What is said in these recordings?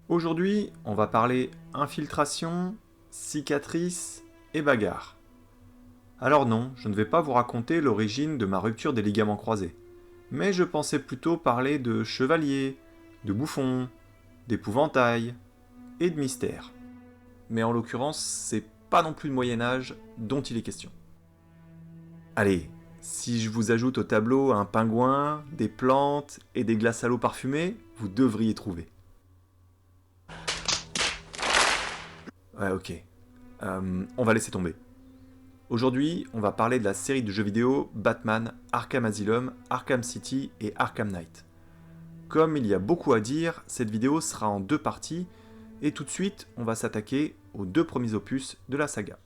Aujourd'hui, on va parler infiltration, cicatrices et bagarre. Alors non, je ne vais pas vous raconter l'origine de ma rupture des ligaments croisés, mais je pensais plutôt parler de chevalier, de bouffon, d'épouvantail et de mystère. Mais en l'occurrence, c'est pas non plus le Moyen-Âge dont il est question. Allez, si je vous ajoute au tableau un pingouin, des plantes et des glaces à l'eau parfumées, vous devriez trouver. Ouais, ok. On va laisser tomber. Aujourd'hui, on va parler de la série de jeux vidéo Batman, Arkham Asylum, Arkham City et Arkham Knight. Comme il y a beaucoup à dire, cette vidéo sera en deux parties, et tout de suite, on va s'attaquer aux deux premiers opus de la saga.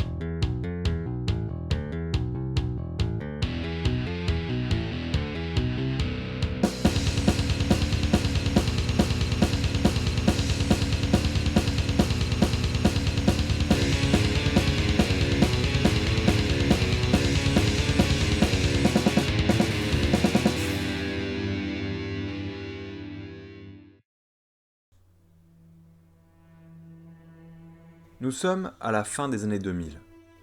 Nous sommes à la fin des années 2000.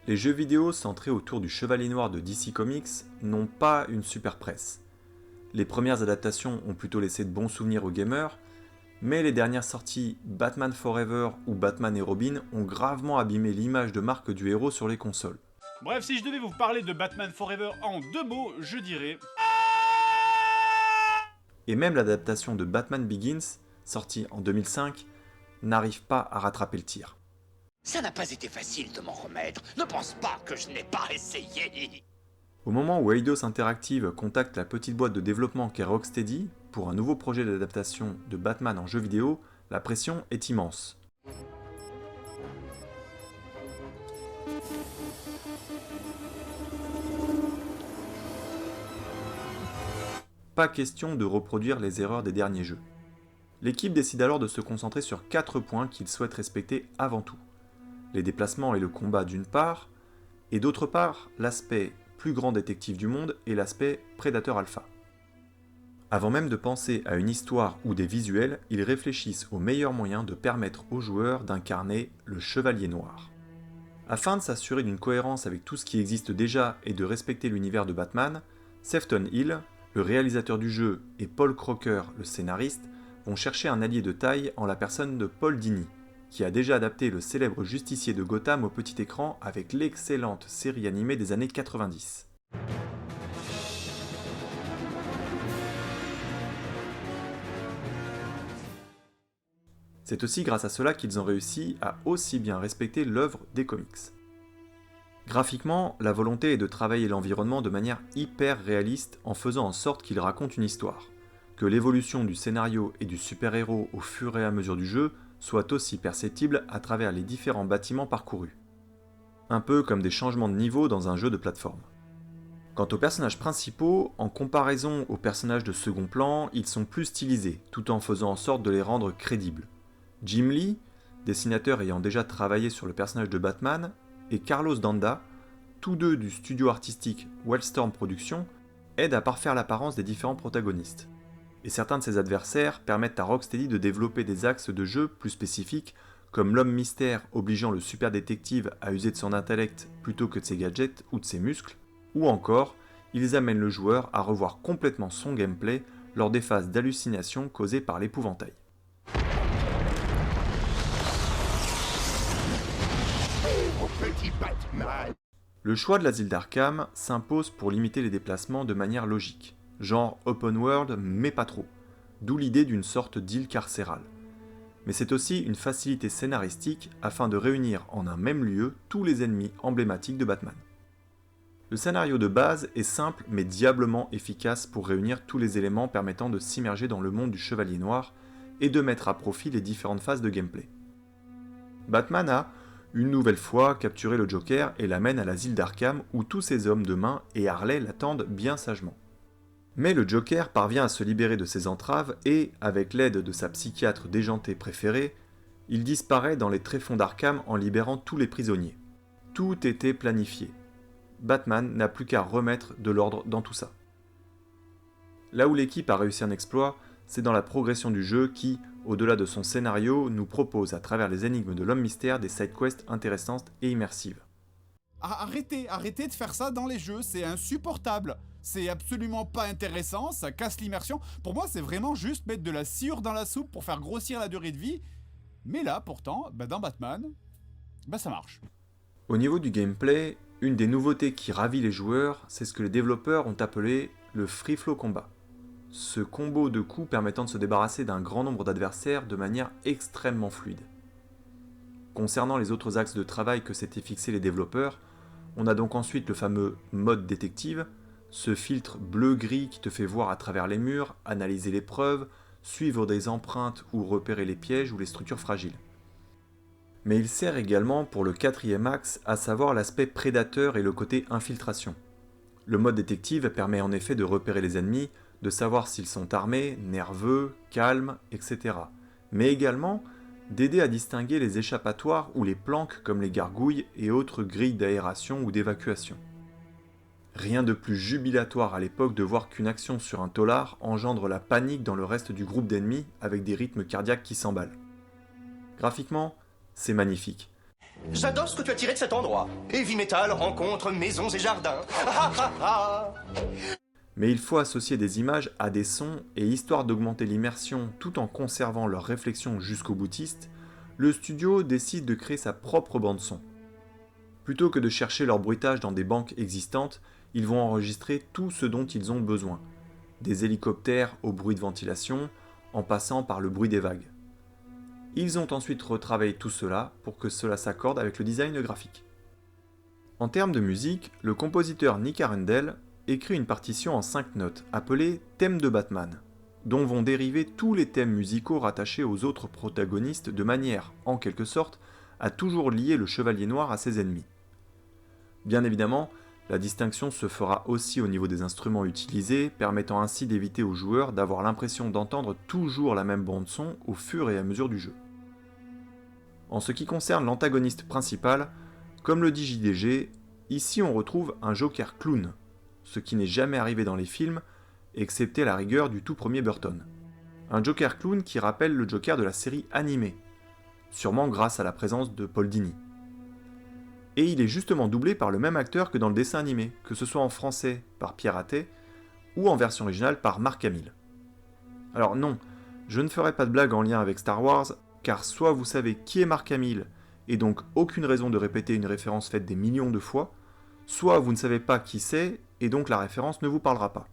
Les jeux vidéo centrés autour du Chevalier Noir de DC Comics n'ont pas une super presse. Les premières adaptations ont plutôt laissé de bons souvenirs aux gamers, mais les dernières sorties Batman Forever ou Batman et Robin ont gravement abîmé l'image de marque du héros sur les consoles. Bref, si je devais vous parler de Batman Forever en deux mots, je dirais... Et même l'adaptation de Batman Begins, sortie en 2005, n'arrive pas à rattraper le tir. Ça n'a pas été facile de m'en remettre. Ne pense pas que je n'ai pas essayé. Au moment où Eidos Interactive contacte la petite boîte de développement qu'est Rocksteady pour un nouveau projet d'adaptation de Batman en jeu vidéo, la pression est immense. Pas question de reproduire les erreurs des derniers jeux. L'équipe décide alors de se concentrer sur 4 points qu'ils souhaitent respecter avant tout. Les déplacements et le combat d'une part, et d'autre part, l'aspect plus grand détective du monde et l'aspect prédateur alpha. Avant même de penser à une histoire ou des visuels, ils réfléchissent aux meilleurs moyens de permettre aux joueurs d'incarner le Chevalier Noir. Afin de s'assurer d'une cohérence avec tout ce qui existe déjà et de respecter l'univers de Batman, Sefton Hill, le réalisateur du jeu, et Paul Crocker, le scénariste, vont chercher un allié de taille en la personne de Paul Dini, qui a déjà adapté le célèbre justicier de Gotham au petit écran avec l'excellente série animée des années 90. C'est aussi grâce à cela qu'ils ont réussi à aussi bien respecter l'œuvre des comics. Graphiquement, la volonté est de travailler l'environnement de manière hyper réaliste en faisant en sorte qu'il raconte une histoire, que l'évolution du scénario et du super-héros au fur et à mesure du jeu soit aussi perceptible à travers les différents bâtiments parcourus. Un peu comme des changements de niveau dans un jeu de plateforme. Quant aux personnages principaux, en comparaison aux personnages de second plan, ils sont plus stylisés, tout en faisant en sorte de les rendre crédibles. Jim Lee, dessinateur ayant déjà travaillé sur le personnage de Batman, et Carlos D'Anda, tous deux du studio artistique Wildstorm Productions, aident à parfaire l'apparence des différents protagonistes. Et certains de ses adversaires permettent à Rocksteady de développer des axes de jeu plus spécifiques, comme l'homme mystère obligeant le super détective à user de son intellect plutôt que de ses gadgets ou de ses muscles, ou encore, ils amènent le joueur à revoir complètement son gameplay lors des phases d'hallucination causées par l'épouvantail. Le choix de l'asile d'Arkham s'impose pour limiter les déplacements de manière logique, genre open world mais pas trop, d'où l'idée d'une sorte d'île carcérale. Mais c'est aussi une facilité scénaristique afin de réunir en un même lieu tous les ennemis emblématiques de Batman. Le scénario de base est simple mais diablement efficace pour réunir tous les éléments permettant de s'immerger dans le monde du Chevalier Noir et de mettre à profit les différentes phases de gameplay. Batman a, une nouvelle fois, capturé le Joker et l'amène à l'asile d'Arkham où tous ses hommes de main et Harley l'attendent bien sagement. Mais le Joker parvient à se libérer de ses entraves et, avec l'aide de sa psychiatre déjantée préférée, il disparaît dans les tréfonds d'Arkham en libérant tous les prisonniers. Tout était planifié. Batman n'a plus qu'à remettre de l'ordre dans tout ça. Là où l'équipe a réussi un exploit, c'est dans la progression du jeu qui, au-delà de son scénario, nous propose à travers les énigmes de l'homme mystère des side-quests intéressantes et immersives. Arrêtez de faire ça dans les jeux, c'est insupportable. C'est absolument pas intéressant, ça casse l'immersion. Pour moi, c'est vraiment juste mettre de la sciure dans la soupe pour faire grossir la durée de vie. Mais là, pourtant, dans Batman, ça marche. Au niveau du gameplay, une des nouveautés qui ravit les joueurs, c'est ce que les développeurs ont appelé le Free Flow Combat. Ce combo de coups permettant de se débarrasser d'un grand nombre d'adversaires de manière extrêmement fluide. Concernant les autres axes de travail que s'étaient fixés les développeurs, on a donc ensuite le fameux mode détective, ce filtre bleu-gris qui te fait voir à travers les murs, analyser les preuves, suivre des empreintes ou repérer les pièges ou les structures fragiles. Mais il sert également pour le quatrième axe, à savoir l'aspect prédateur et le côté infiltration. Le mode détective permet en effet de repérer les ennemis, de savoir s'ils sont armés, nerveux, calmes, etc. Mais également d'aider à distinguer les échappatoires ou les planques comme les gargouilles et autres grilles d'aération ou d'évacuation. Rien de plus jubilatoire à l'époque de voir qu'une action sur un tolard engendre la panique dans le reste du groupe d'ennemis avec des rythmes cardiaques qui s'emballent. Graphiquement, c'est magnifique. J'adore ce que tu as tiré de cet endroit. Heavy Metal rencontre maisons et jardins. Mais il faut associer des images à des sons et histoire d'augmenter l'immersion tout en conservant leur réflexion jusqu'au boutiste, le studio décide de créer sa propre bande-son. Plutôt que de chercher leur bruitage dans des banques existantes, ils vont enregistrer tout ce dont ils ont besoin. Des hélicoptères au bruit de ventilation, en passant par le bruit des vagues. Ils ont ensuite retravaillé tout cela pour que cela s'accorde avec le design graphique. En termes de musique, le compositeur Nick Arundel écrit une partition en 5 notes appelée « Thème de Batman », dont vont dériver tous les thèmes musicaux rattachés aux autres protagonistes de manière, en quelque sorte, à toujours lier le Chevalier Noir à ses ennemis. Bien évidemment, la distinction se fera aussi au niveau des instruments utilisés, permettant ainsi d'éviter aux joueurs d'avoir l'impression d'entendre toujours la même bande-son au fur et à mesure du jeu. En ce qui concerne l'antagoniste principal, comme le dit JDG, ici on retrouve un Joker clown, ce qui n'est jamais arrivé dans les films, excepté à la rigueur du tout premier Burton. Un Joker clown qui rappelle le Joker de la série animée, sûrement grâce à la présence de Paul Dini. Et il est justement doublé par le même acteur que dans le dessin animé, que ce soit en français par Pierre Athey, ou en version originale par Mark Hamill. Alors non, je ne ferai pas de blague en lien avec Star Wars, car soit vous savez qui est Mark Hamill, et donc aucune raison de répéter une référence faite des millions de fois, soit vous ne savez pas qui c'est, et donc la référence ne vous parlera pas.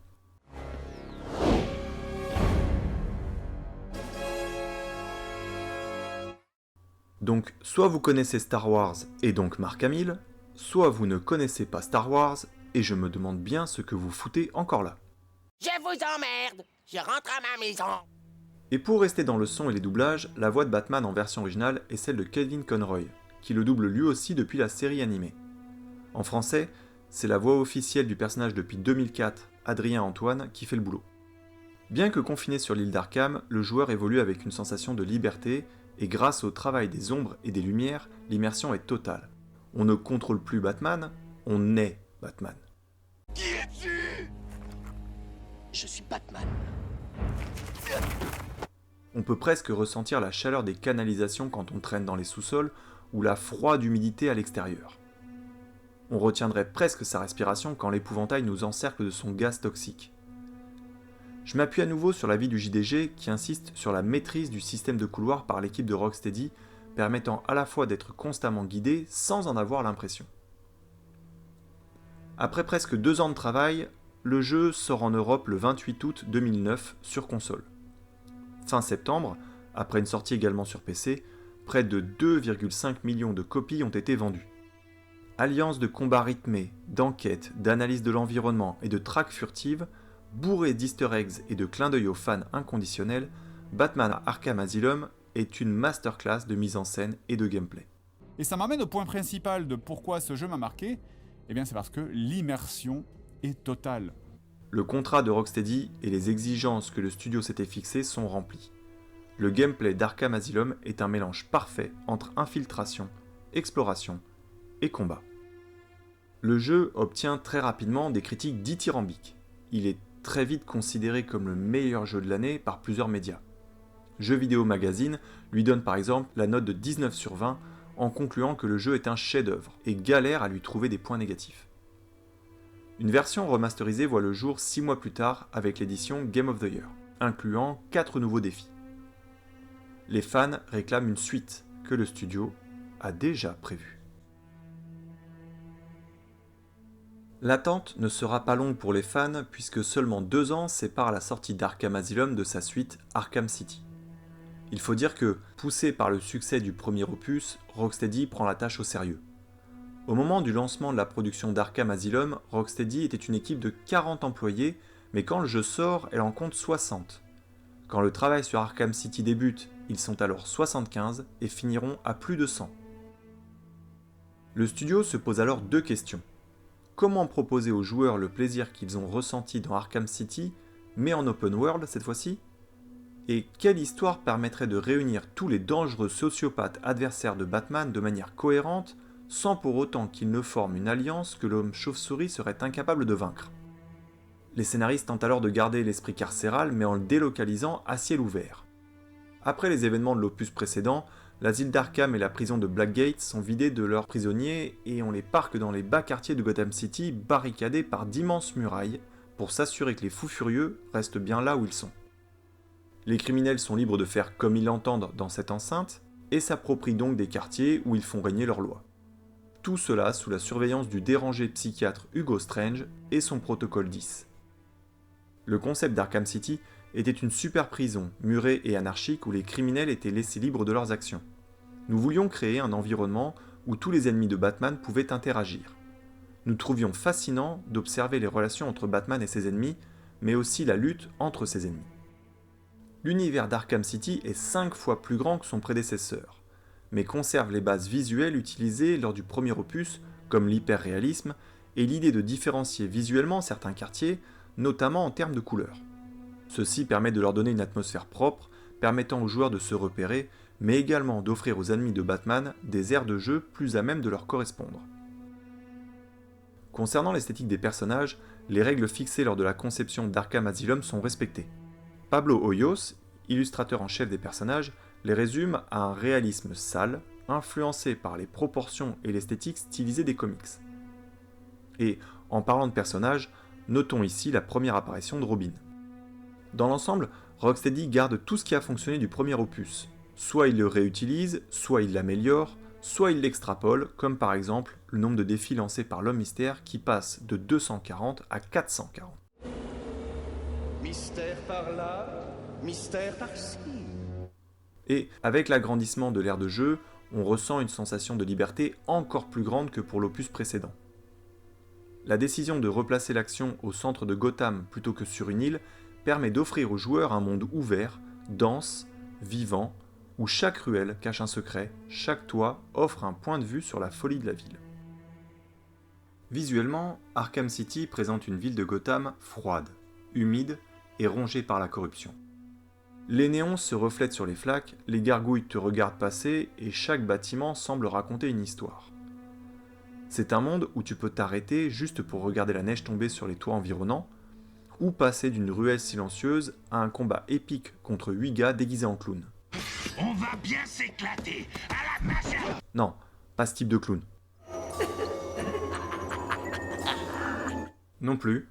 Donc, soit vous connaissez Star Wars et donc Mark Hamill, soit vous ne connaissez pas Star Wars et je me demande bien ce que vous foutez encore là. Je vous emmerde, je rentre à ma maison. Et pour rester dans le son et les doublages, la voix de Batman en version originale est celle de Kevin Conroy, qui le double lui aussi depuis la série animée. En français, c'est la voix officielle du personnage depuis 2004, Adrien Antoine, qui fait le boulot. Bien que confiné sur l'île d'Arkham, le joueur évolue avec une sensation de liberté, et grâce au travail des ombres et des lumières, l'immersion est totale. On ne contrôle plus Batman, on est Batman. Qui es-tu? Je suis Batman. On peut presque ressentir la chaleur des canalisations quand on traîne dans les sous-sols, ou la froide humidité à l'extérieur. On retiendrait presque sa respiration quand l'épouvantail nous encercle de son gaz toxique. Je m'appuie à nouveau sur l'avis du JDG qui insiste sur la maîtrise du système de couloir par l'équipe de Rocksteady, permettant à la fois d'être constamment guidé sans en avoir l'impression. Après presque 2 ans de travail, le jeu sort en Europe le 28 août 2009 sur console. Fin septembre, après une sortie également sur PC, près de 2,5 millions de copies ont été vendues. Alliance de combats rythmés, d'enquête, d'analyse de l'environnement et de traques furtives, bourré d'easter eggs et de clins d'œil aux fans inconditionnels, Batman Arkham Asylum est une masterclass de mise en scène et de gameplay. Et ça m'amène au point principal de pourquoi ce jeu m'a marqué, eh bien c'est parce que l'immersion est totale. Le contrat de Rocksteady et les exigences que le studio s'était fixées sont remplis. Le gameplay d'Arkham Asylum est un mélange parfait entre infiltration, exploration et combat. Le jeu obtient très rapidement des critiques dithyrambiques. Il est très vite considéré comme le meilleur jeu de l'année par plusieurs médias. Jeux Vidéo Magazine lui donne par exemple la note de 19 sur 20 en concluant que le jeu est un chef-d'œuvre et galère à lui trouver des points négatifs. Une version remasterisée voit le jour 6 mois plus tard avec l'édition Game of the Year, incluant 4 nouveaux défis. Les fans réclament une suite que le studio a déjà prévue. L'attente ne sera pas longue pour les fans puisque seulement 2 ans séparent la sortie d'Arkham Asylum de sa suite Arkham City. Il faut dire que, poussé par le succès du premier opus, Rocksteady prend la tâche au sérieux. Au moment du lancement de la production d'Arkham Asylum, Rocksteady était une équipe de 40 employés, mais quand le jeu sort, elle en compte 60. Quand le travail sur Arkham City débute, ils sont alors 75 et finiront à plus de 100. Le studio se pose alors 2 questions. Comment proposer aux joueurs le plaisir qu'ils ont ressenti dans Arkham City, mais en open world cette fois-ci ? Et quelle histoire permettrait de réunir tous les dangereux sociopathes adversaires de Batman de manière cohérente, sans pour autant qu'ils ne forment une alliance que l'homme chauve-souris serait incapable de vaincre ? Les scénaristes tentent alors de garder l'esprit carcéral, mais en le délocalisant à ciel ouvert. Après les événements de l'opus précédent, l'asile d'Arkham et la prison de Blackgate sont vidés de leurs prisonniers et on les parque dans les bas quartiers de Gotham City, barricadés par d'immenses murailles, pour s'assurer que les fous furieux restent bien là où ils sont. Les criminels sont libres de faire comme ils l'entendent dans cette enceinte, et s'approprient donc des quartiers où ils font régner leur loi. Tout cela sous la surveillance du dérangé psychiatre Hugo Strange et son protocole 10. Le concept d'Arkham City était une super prison, murée et anarchique où les criminels étaient laissés libres de leurs actions. Nous voulions créer un environnement où tous les ennemis de Batman pouvaient interagir. Nous trouvions fascinant d'observer les relations entre Batman et ses ennemis, mais aussi la lutte entre ses ennemis. L'univers d'Arkham City est 5 fois plus grand que son prédécesseur, mais conserve les bases visuelles utilisées lors du premier opus, comme l'hyperréalisme, et l'idée de différencier visuellement certains quartiers, notamment en termes de couleurs. Ceci permet de leur donner une atmosphère propre, permettant aux joueurs de se repérer, mais également d'offrir aux ennemis de Batman des aires de jeu plus à même de leur correspondre. Concernant l'esthétique des personnages, les règles fixées lors de la conception d'Arkham Asylum sont respectées. Pablo Hoyos, illustrateur en chef des personnages, les résume à un réalisme sale, influencé par les proportions et l'esthétique stylisée des comics. Et, en parlant de personnages, notons ici la première apparition de Robin. Dans l'ensemble, Rocksteady garde tout ce qui a fonctionné du premier opus. Soit il le réutilise, soit il l'améliore, soit il l'extrapole, comme par exemple le nombre de défis lancés par l'Homme Mystère qui passe de 240 à 440. Mystère par là, mystère par-ci. Et avec l'agrandissement de l'aire de jeu, on ressent une sensation de liberté encore plus grande que pour l'opus précédent. La décision de replacer l'action au centre de Gotham plutôt que sur une île permet d'offrir aux joueurs un monde ouvert, dense, vivant, où chaque ruelle cache un secret, chaque toit offre un point de vue sur la folie de la ville. Visuellement, Arkham City présente une ville de Gotham froide, humide et rongée par la corruption. Les néons se reflètent sur les flaques, les gargouilles te regardent passer et chaque bâtiment semble raconter une histoire. C'est un monde où tu peux t'arrêter juste pour regarder la neige tomber sur les toits environnants, ou passer d'une ruelle silencieuse à un combat épique contre 8 gars déguisés en clowns. On va bien s'éclater à la machine. Non, pas ce type de clown. Non plus.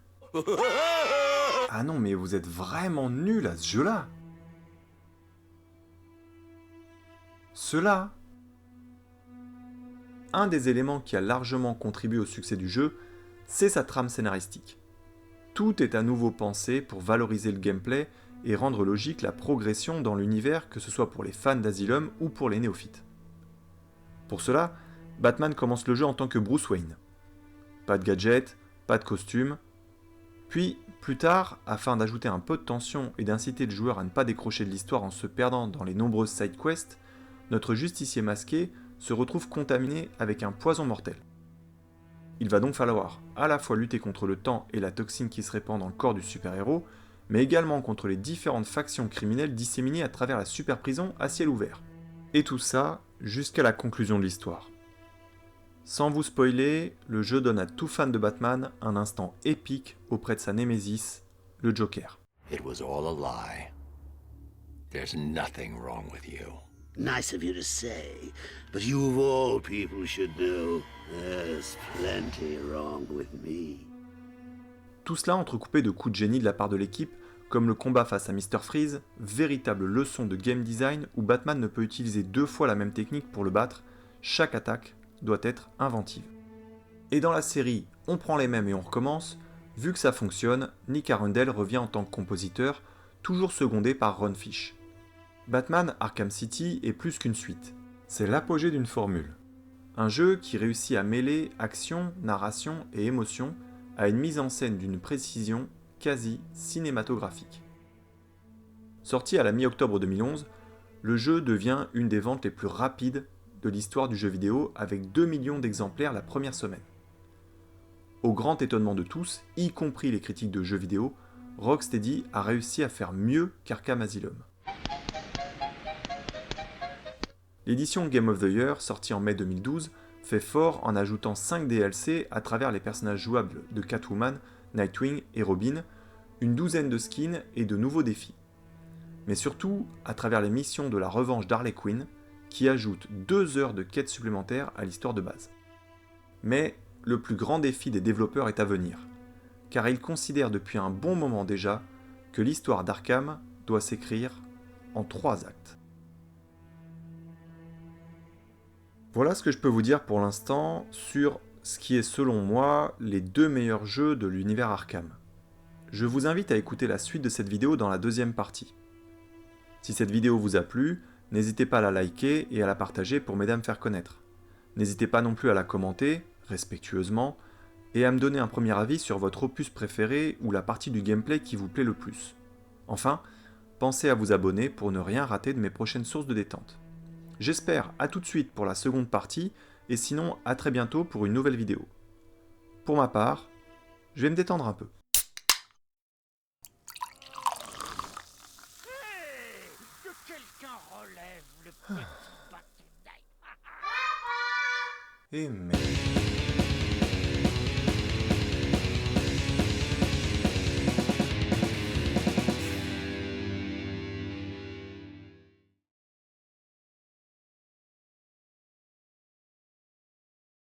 Ah non, mais vous êtes vraiment nuls à ce jeu-là. Cela, un des éléments qui a largement contribué au succès du jeu, c'est sa trame scénaristique. Tout est à nouveau pensé pour valoriser le gameplay et rendre logique la progression dans l'univers, que ce soit pour les fans d'Asylum ou pour les néophytes. Pour cela, Batman commence le jeu en tant que Bruce Wayne. Pas de gadgets, pas de costume. Puis, plus tard, afin d'ajouter un peu de tension et d'inciter le joueur à ne pas décrocher de l'histoire en se perdant dans les nombreuses side-quests, notre justicier masqué se retrouve contaminé avec un poison mortel. Il va donc falloir à la fois lutter contre le temps et la toxine qui se répand dans le corps du super-héros, mais également contre les différentes factions criminelles disséminées à travers la super prison à ciel ouvert. Et tout ça jusqu'à la conclusion de l'histoire. Sans vous spoiler, le jeu donne à tout fan de Batman un instant épique auprès de sa némésis, le Joker. It was all a lie. There's nothing wrong with you. Nice of you to say, but you of all people should know there's plenty wrong with me. Tout cela entrecoupé de coups de génie de la part de l'équipe, comme le combat face à Mr. Freeze, véritable leçon de game design où Batman ne peut utiliser 2 fois la même technique pour le battre, chaque attaque doit être inventive. Et dans la série On prend les mêmes et on recommence, vu que ça fonctionne, Nick Arundel revient en tant que compositeur, toujours secondé par Ron Fish. Batman Arkham City est plus qu'une suite, c'est l'apogée d'une formule. Un jeu qui réussit à mêler action, narration et émotion à une mise en scène d'une précision quasi cinématographique. Sorti à la mi-octobre 2011, le jeu devient une des ventes les plus rapides de l'histoire du jeu vidéo avec 2 millions d'exemplaires la première semaine. Au grand étonnement de tous, y compris les critiques de jeux vidéo, Rocksteady a réussi à faire mieux qu'Arkham Asylum. L'édition Game of the Year, sortie en mai 2012, fait fort en ajoutant 5 DLC à travers les personnages jouables de Catwoman, Nightwing et Robin, une douzaine de skins et de nouveaux défis. Mais surtout à travers les missions de la revanche d'Harley Quinn, qui ajoutent 2 heures de quête supplémentaires à l'histoire de base. Mais le plus grand défi des développeurs est à venir, car ils considèrent depuis un bon moment déjà que l'histoire d'Arkham doit s'écrire en 3 actes. Voilà ce que je peux vous dire pour l'instant sur ce qui est selon moi les 2 meilleurs jeux de l'univers Arkham. Je vous invite à écouter la suite de cette vidéo dans la deuxième partie. Si cette vidéo vous a plu, n'hésitez pas à la liker et à la partager pour m'aider à me faire connaître. N'hésitez pas non plus à la commenter, respectueusement, et à me donner un premier avis sur votre opus préféré ou la partie du gameplay qui vous plaît le plus. Enfin, pensez à vous abonner pour ne rien rater de mes prochaines sources de détente. J'espère à tout de suite pour la seconde partie, et sinon à très bientôt pour une nouvelle vidéo. Pour ma part, je vais me détendre un peu. Que quelqu'un relève le petit bâton. Et merde.